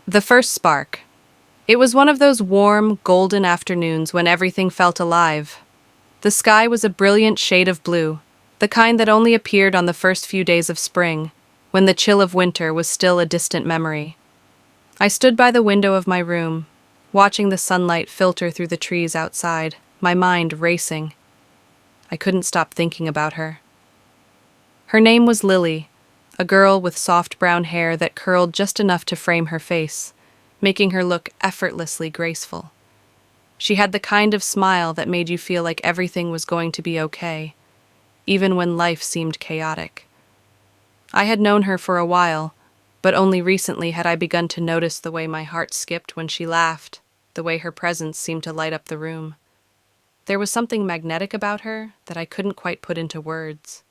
The first spark. It was one of those warm, golden afternoons when everything felt alive. The sky was a brilliant shade of blue, the kind that only appeared on the first few days of spring, when the chill of winter was still a distant memory. I stood by the window of my room, watching the sunlight filter through the trees outside, my mind racing. I couldn't stop thinking about her. Her name was Lily, a girl with soft brown hair that curled just enough to frame her face, making her look effortlessly graceful. She had the kind of smile that made you feel like everything was going to be okay, even when life seemed chaotic. I had known her for a while, but only recently had I begun to notice the way my heart skipped when she laughed, the way her presence seemed to light up the room. There was something magnetic about her that I couldn't quite put into words.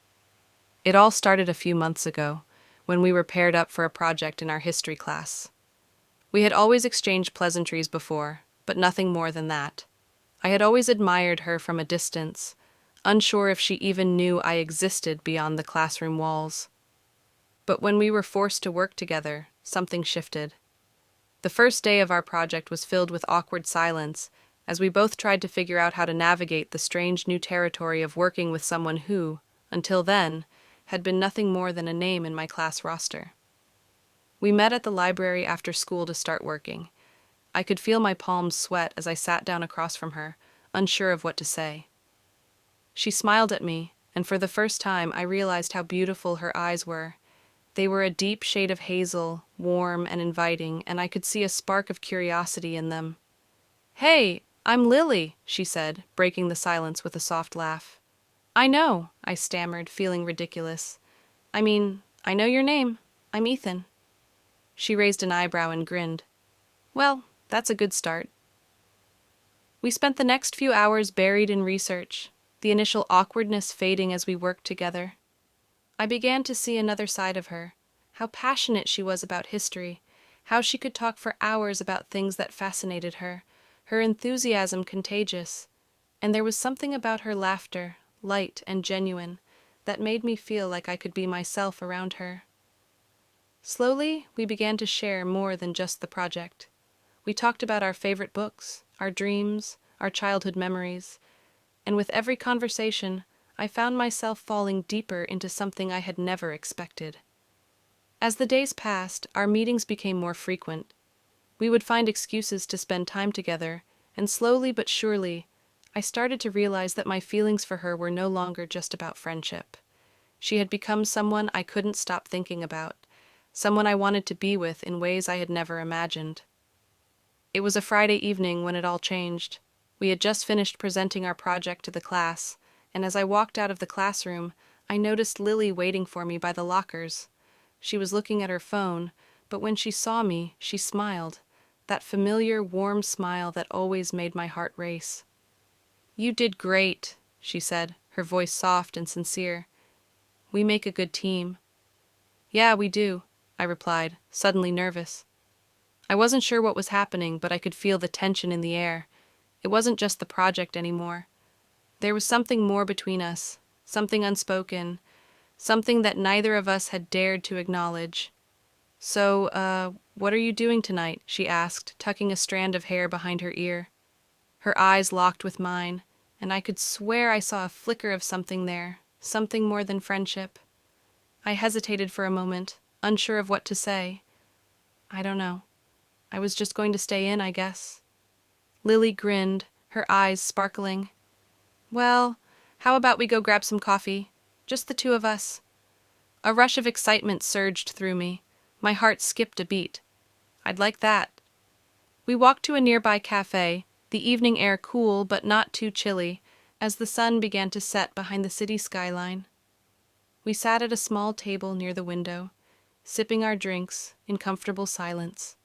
It all started a few months ago, when we were paired up for a project in our history class. We had always exchanged pleasantries before, but nothing more than that. I had always admired her from a distance, unsure if she even knew I existed beyond the classroom walls. But when we were forced to work together, something shifted. The first day of our project was filled with awkward silence, as we both tried to figure out how to navigate the strange new territory of working with someone who, until then, had been nothing more than a name in my class roster. We met at the library after school to start working. I could feel my palms sweat as I sat down across from her, unsure of what to say. She smiled at me, and for the first time I realized how beautiful her eyes were. They were a deep shade of hazel, warm and inviting, and I could see a spark of curiosity in them. "Hey, I'm Lily," she said, breaking the silence with a soft laugh. "I know," I stammered, feeling ridiculous. I know your name. I'm Ethan." She raised an eyebrow and grinned. "Well, that's a good start." We spent the next few hours buried in research, the initial awkwardness fading as we worked together. I began to see another side of her, how passionate she was about history, how she could talk for hours about things that fascinated her enthusiasm contagious, and there was something about her laughter, light and genuine, that made me feel like I could be myself around her. Slowly, we began to share more than just the project. We talked about our favorite books, our dreams, our childhood memories, and with every conversation, I found myself falling deeper into something I had never expected. As the days passed, our meetings became more frequent. We would find excuses to spend time together, and slowly but surely, I started to realize that my feelings for her were no longer just about friendship. She had become someone I couldn't stop thinking about, someone I wanted to be with in ways I had never imagined. It was a Friday evening when it all changed. We had just finished presenting our project to the class, and as I walked out of the classroom, I noticed Lily waiting for me by the lockers. She was looking at her phone, but when she saw me, she smiled, that familiar, warm smile that always made my heart race. "You did great," she said, her voice soft and sincere. "We make a good team." "Yeah, we do," I replied, suddenly nervous. I wasn't sure what was happening, but I could feel the tension in the air. It wasn't just the project anymore. There was something more between us, something unspoken, something that neither of us had dared to acknowledge. "So, what are you doing tonight?" she asked, tucking a strand of hair behind her ear. Her eyes locked with mine, and I could swear I saw a flicker of something there, something more than friendship. I hesitated for a moment, unsure of what to say. "I don't know. I was just going to stay in, I guess." Lily grinned, her eyes sparkling. "Well, how about we go grab some coffee? Just the two of us." A rush of excitement surged through me. My heart skipped a beat. "I'd like that." We walked to a nearby cafe, the evening air cool but not too chilly, as the sun began to set behind the city skyline. We sat at a small table near the window, sipping our drinks in comfortable silence.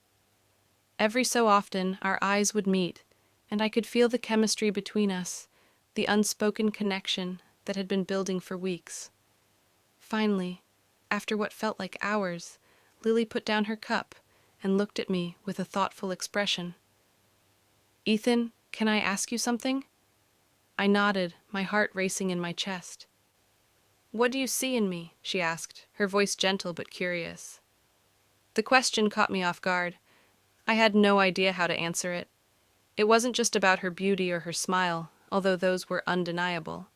Every so often, our eyes would meet, and I could feel the chemistry between us, the unspoken connection that had been building for weeks. Finally, after what felt like hours, Lily put down her cup and looked at me with a thoughtful expression. "Ethan, can I ask you something?" I nodded, my heart racing in my chest. "What do you see in me?" she asked, her voice gentle but curious. The question caught me off guard. I had no idea how to answer it. It wasn't just about her beauty or her smile, although those were undeniable.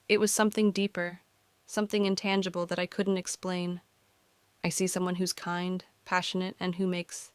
It was something deeper, something intangible that I couldn't explain. I see someone who's kind, passionate, and who makes